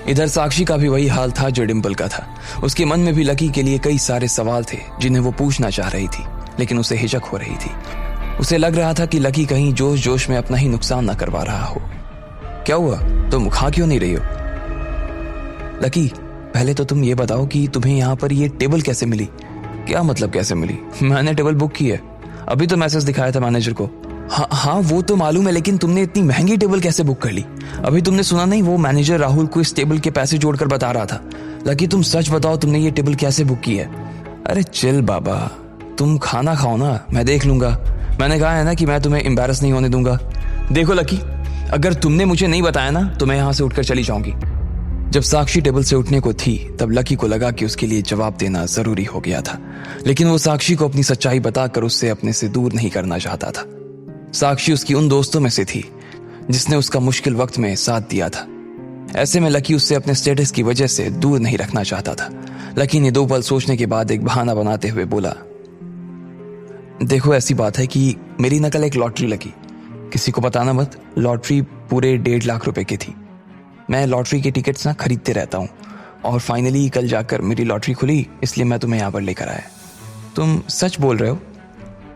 इधर साक्षी का भी वही हाल था जो डिम्पल का था। उसके मन में भी लकी के लिए कई सारे सवाल थे जिन्हें वो पूछना चाह रही थी, लेकिन उसे हिचक हो रही थी। उसे लग रहा था कि लकी कहीं जोश जोश में अपना ही नुकसान न करवा रहा हो। क्या हुआ, तुम खा क्यों नहीं रही हो? लकी, पहले तो तुम ये बताओ कि तुम्हें यहाँ पर ये टेबल कैसे मिली? क्या मतलब कैसे मिली? मैंने टेबल बुक की है, अभी तो मैसेज दिखाया था मैनेजर को। हाँ वो तो मालूम है, लेकिन तुमने इतनी महंगी टेबल कैसे बुक कर ली? अभी तुमने सुना नहीं, वो मैनेजर राहुल को इस टेबल के पैसे जोड़कर बता रहा था। लकी, तुम सच बताओ, तुमने ये टेबल कैसे बुक की है? अरे चिल बाबा, तुम खाना खाओ ना, मैं देख लूंगा। मैंने कहा है ना कि मैं तुम्हें एम्बैरस नहीं होने दूंगा। देखो लकी, अगर तुमने मुझे नहीं बताया ना तो मैं यहाँ से उठकर चली जाऊंगी। जब साक्षी टेबल से उठने को थी तब लकी को लगा कि उसके लिए जवाब देना जरूरी हो गया था, लेकिन वो साक्षी को अपनी सच्चाई बताकर उससे अपने से दूर नहीं करना चाहता था। साक्षी उसकी उन दोस्तों में से थी जिसने उसका मुश्किल वक्त में साथ दिया था। ऐसे में लकी उससे अपने स्टेटस की वजह से दूर नहीं रखना चाहता था। लकी ने 2 पल सोचने के बाद एक बहाना बनाते हुए बोला, देखो ऐसी बात है कि मेरी न कल एक लॉटरी लगी, किसी को बताना मत। लॉटरी पूरे 1.5 लाख रुपए की थी। मैं लॉटरी के टिकट्स ना खरीदते रहता हूँ और फाइनली कल जाकर मेरी लॉटरी खुली, इसलिए मैं तुम्हें यहाँ पर लेकर आया। तुम सच बोल रहे हो?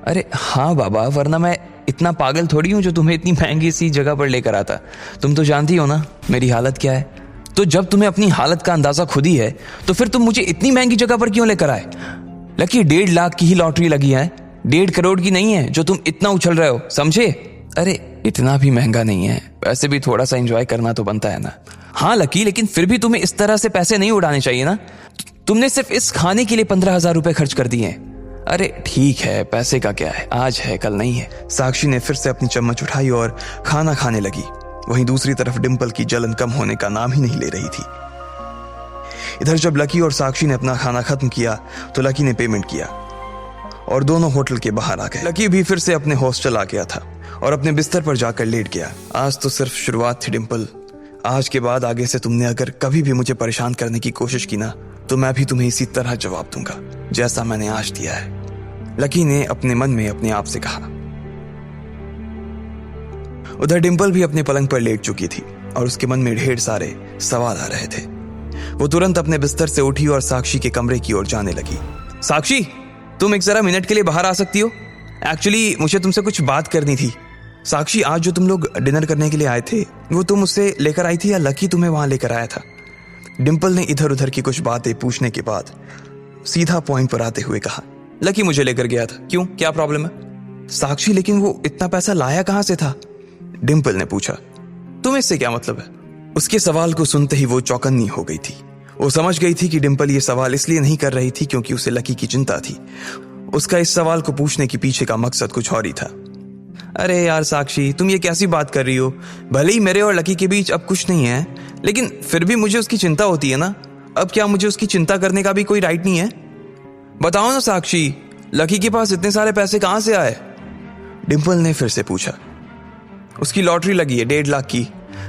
अरे हाँ बाबा, वरना मैं इतना पागल थोड़ी हूँ जो तुम्हें इतनी महंगी सी जगह पर लेकर आता। तुम तो जानती हो ना मेरी हालत क्या है। तो जब तुम्हें अपनी हालत का अंदाजा खुद ही है तो फिर तुम मुझे इतनी महंगी जगह पर क्यों लेकर आए? लकी, 1.5 लाख की ही लॉटरी लगी है, 1.5 करोड़ की नहीं है जो तुम इतना उछल रहे हो, समझे? अरे इतना भी महंगा नहीं है, वैसे भी थोड़ा सा एंजॉय करना तो बनता है ना। हाँ लकी, लेकिन फिर भी तुम्हें इस तरह से पैसे नहीं उड़ाने चाहिए ना। तुमने सिर्फ इस खाने के लिए 15,000 रुपए खर्च कर दिए हैं। अरे ठीक है, पैसे का क्या है, आज है कल नहीं है। साक्षी ने फिर से अपनी चम्मच उठाई और खाना खाने लगी। वहीं दूसरी तरफ डिम्पल की जलन कम होने का नाम ही नहीं ले रही थी। इधर जब लकी और साक्षी ने अपना खाना खत्म किया तो लकी ने पेमेंट किया और दोनों होटल के बाहर आ गए। लकी भी फिर से अपने हॉस्टल आ गया था और अपने बिस्तर पर जाकर लेट गया। आज तो सिर्फ शुरुआत थी डिम्पल, आज के बाद आगे से तुमने अगर कभी भी मुझे परेशान करने की कोशिश की ना तो मैं भी तुम्हें इसी तरह जवाब दूंगा जैसा मैंने आज दिया है, लकी ने अपने मन में अपने आप से कहा। उधर डिम्पल भी अपने पलंग पर लेट चुकी थी और उसके मन में ढेर सारे सवाल आ रहे थे। वो तुरंत अपने बिस्तर से उठी और साक्षी के कमरे की ओर जाने लगी। साक्षी, तुम एक जरा मिनट के लिए बाहर आ सकती हो? एक्चुअली मुझे तुमसे कुछ बात करनी थी। साक्षी, आज जो तुम लोग डिनर करने के लिए आए थे वो तुम उससे लेकर आई थी या लकी तुम्हें वहां लेकर आया था? डिम्पल ने इधर उधर की कुछ बातें पूछने के बाद सीधा पॉइंट पर आते हुए कहा, लकी मुझे लेकर गया था। क्यों, क्या प्रॉब्लम है? साक्षी, लेकिन वो इतना पैसा लाया कहां से था? डिम्पल ने पूछा। तुम्हें इससे क्या मतलब है? उसके सवाल को सुनते ही वो चौकन्नी हो गई थी। वो समझ गई थी कि डिम्पल ये सवाल इसलिए नहीं कर रही थी क्योंकि उसे लकी की चिंता थी। उसका इस सवाल को पूछने के पीछे का मकसद कुछ और ही था। अरे यार साक्षी, तुम ये कैसी बात कर रही हो? भले ही मेरे और लकी के बीच अब कुछ नहीं है, लेकिन फिर भी मुझे उसकी चिंता होती है ना। अब क्या मुझे उसकी चिंता करने का भी कोई राइट नहीं है? बताओ ना साक्षी, लकी के पास इतने सारे पैसे कहां से आए? डिम्पल ने फिर से पूछा। उसकी लॉटरी लगी है 1.5 लाख की।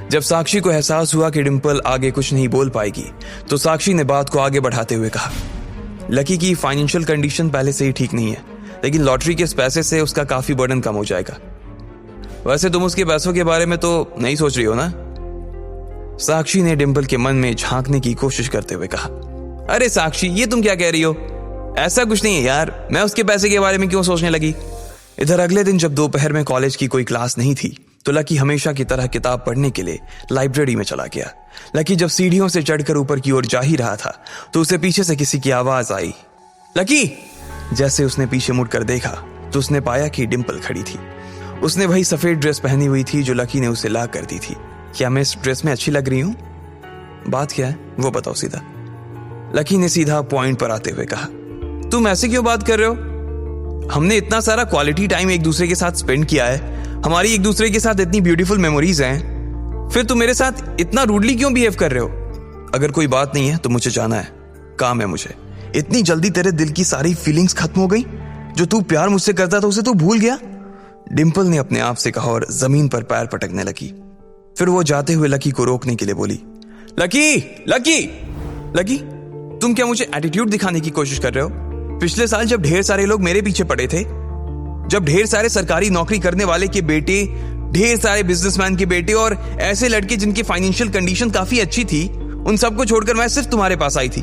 जब साक्षी को एहसास हुआ कि डिम्पल आगे कुछ नहीं बोल पाएगी तो साक्षी ने बात को आगे बढ़ाते हुए कहा, लकी की फाइनेंशियल कंडीशन पहले से ही ठीक नहीं है, लेकिन लॉटरी के इस पैसे से उसका काफी बर्डन कम हो जाएगा। वैसे तुम उसके पैसों के बारे में तो नहीं सोच रही हो ना? साक्षी ने डिम्पल के मन में झांकने की कोशिश करते हुए कहा। अरे साक्षी, ये तुम क्या कह रही हो? ऐसा कुछ नहीं है यार, मैं उसके पैसे के बारे में क्यों सोचने लगी? इधर अगले दिन जब दोपहर में कॉलेज की कोई क्लास नहीं थी तो लकी हमेशा की तरह किताब पढ़ने के लिए लाइब्रेरी में चला गया। लकी जब सीढ़ियों से चढ़कर ऊपर की ओर जा ही रहा था तो उसे पीछे से किसी की आवाज आई, लकी। जैसे उसने पीछे मुड़कर देखा तो उसने पाया कि डिम्पल खड़ी थी। उसने वही सफेद ड्रेस पहनी हुई थी जो लकी ने उसे ला कर दी थी। क्या मैं इस ड्रेस में अच्छी लग रही हूं? बात क्या है वो बताओ सीधा। लकी ने सीधा पॉइंट पर आते हुए कहा। तुम ऐसे क्यों बात कर रहे हो? हमने इतना सारा क्वालिटी टाइम एक दूसरे के साथ स्पेंड किया है, हमारी एक दूसरे के साथ इतनी ब्यूटीफुल मेमोरीज हैं, फिर तुम मेरे साथ इतना रूडली क्यों बिहेव कर रहे हो? अगर कोई बात नहीं है तो मुझे जाना है, काम है मुझे। इतनी जल्दी तेरे दिल की सारी फीलिंग्स खत्म हो गई? जो तू प्यार मुझसे करता था उसे तू भूल गया? डिम्पल ने अपने आप से कहा और जमीन पर पैर पटकने लगी। फिर वो जाते हुए लकी को रोकने के लिए बोली, लकी, लकी, लकी, तुम क्या मुझे एटीट्यूड दिखाने की कोशिश कर रहे हो? पिछले साल जब ढेर सारे लोग मेरे पीछे पड़े थे, जब ढेर सारे सरकारी नौकरी करने वाले के बेटे, ढेर सारे बिजनेसमैन के बेटे और ऐसे लड़के जिनकी फाइनेंशियल कंडीशन काफी अच्छी थी, उन सबको छोड़कर मैं सिर्फ तुम्हारे पास आई थी।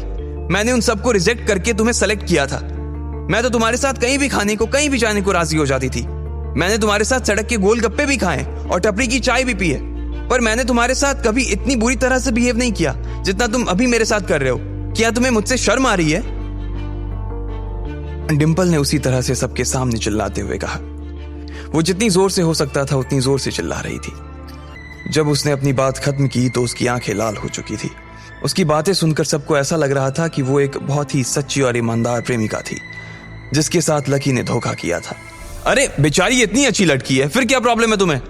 मैंने उन सबको रिजेक्ट करके तुम्हें सेलेक्ट किया था। मैं तो तुम्हारे साथ कहीं भी खाने को, कहीं भी जाने को राजी हो जाती थी। मैंने तुम्हारे साथ सड़क के गोलगप्पे भी खाए और टपरी की चाय भी पी है, पर मैंने तुम्हारे साथ कभी इतनी बुरी तरह से बिहेव नहीं किया जितना तुम अभी मेरे साथ कर रहे हो। क्या तुम्हें मुझसे शर्म आ रही है? डिंपल ने उसी तरह से सबके सामने चिल्लाते हुए कहा। वो जितनी जोर से हो सकता था उतनी जोर से चिल्ला रही थी। जब उसने अपनी बात खत्म की तो उसकी आंखें लाल हो चुकी थी। उसकी बातें सुनकर सबको ऐसा लग रहा था कि वो एक बहुत ही सच्ची और ईमानदार प्रेमिका थी जिसके साथ लकी ने धोखा किया था। अरे बेचारी इतनी अच्छी लड़की है, फिर क्या प्रॉब्लम है तुम्हें?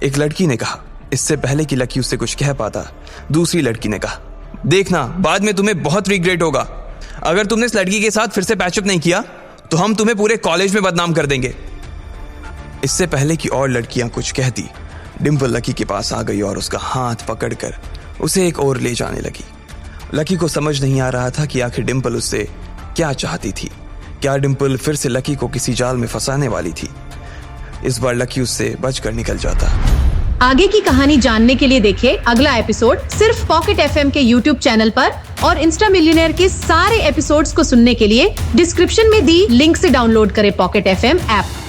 एक लड़की ने कहा। इससे पहले कि लकी उससे कुछ कह पाता, दूसरी लड़की ने कहा, देखना बाद में तुम्हें बहुत रिग्रेट होगा। अगर तुमने इस लड़की के साथ फिर से पैचअप नहीं किया तो हम तुम्हें पूरे कॉलेज में बदनाम कर देंगे। इससे पहले कि और लड़कियां कुछ कहती, डिंपल लकी के पास आ गई और उसका हाथ पकड़कर उसे एक ओर ले जाने लगी। लकी को समझ नहीं आ रहा था कि आखिर डिंपल उससे क्या चाहती थी। क्या डिंपल फिर से लकी को किसी जाल में फंसाने वाली थी? इस बार लकी उससे बचकर निकल जाता। आगे की कहानी जानने के लिए देखिए अगला एपिसोड सिर्फ पॉकेट एफएम के यूट्यूब चैनल पर, और इंस्टा मिलियनेयर के सारे एपिसोड्स को सुनने के लिए डिस्क्रिप्शन में दी लिंक से डाउनलोड करें पॉकेट एफएम ऐप।